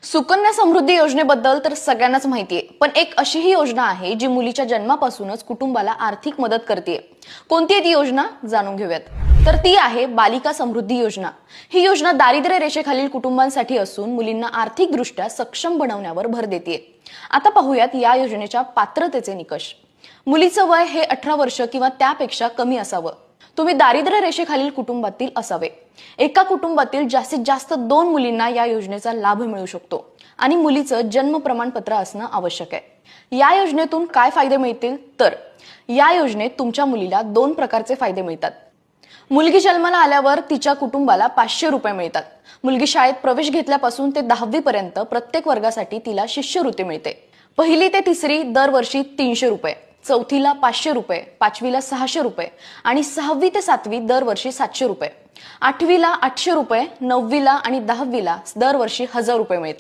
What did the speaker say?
सुकन्या समृद्धी योजनेबद्दल तर सगळ्यांनाच माहितीये, पण एक अशीही योजना आहे जी मुलीच्या जन्मापासूनच कुटुंबाला आर्थिक मदत करते। कोणती आहे ती योजना जाणून घेऊयात। तर ती आहे बालिका समृद्धी योजना। ही योजना दारिद्र्य रेषेखालील कुटुंबांसाठी असून मुलींना आर्थिकदृष्ट्या सक्षम बनवण्यावर भर देते। आता पाहूयात या योजनेच्या पात्रतेचे निकष। मुलीचं वय हे 18 वर्ष किंवा त्यापेक्षा कमी असावं। तुम्ही दारिद्र्य रेषेखालील कुटुंबातील असावे। एका कुटुंबातील जास्तीत जास्त 2 मुलींना या योजनेचा लाभ मिळू शकतो आणि मुलीचं जन्म प्रमाणपत्र असणं आवश्यक आहे। या योजनेतून काय फायदे मिळतील तर या योजनेत तुमच्या मुलीला 2 प्रकारचे फायदे मिळतात। मुलगी जन्माला आल्यावर तिच्या कुटुंबाला 500 रुपये मिळतात। मुलगी शाळेत प्रवेश घेतल्यापासून ते 10वी पर्यंत प्रत्येक वर्गासाठी तिला शिष्यवृत्ती मिळते। पहिली ते तिसरी दरवर्षी 300 रुपये, चौथीला 500 रुपये, 5वीला 600 रुपये आणि 6वी ते 7वी दरवर्षी 700 रुपये, 8वीला 800 रुपये, 9वीला आणि 10वीला दरवर्षी 1000 रुपये मिळतात।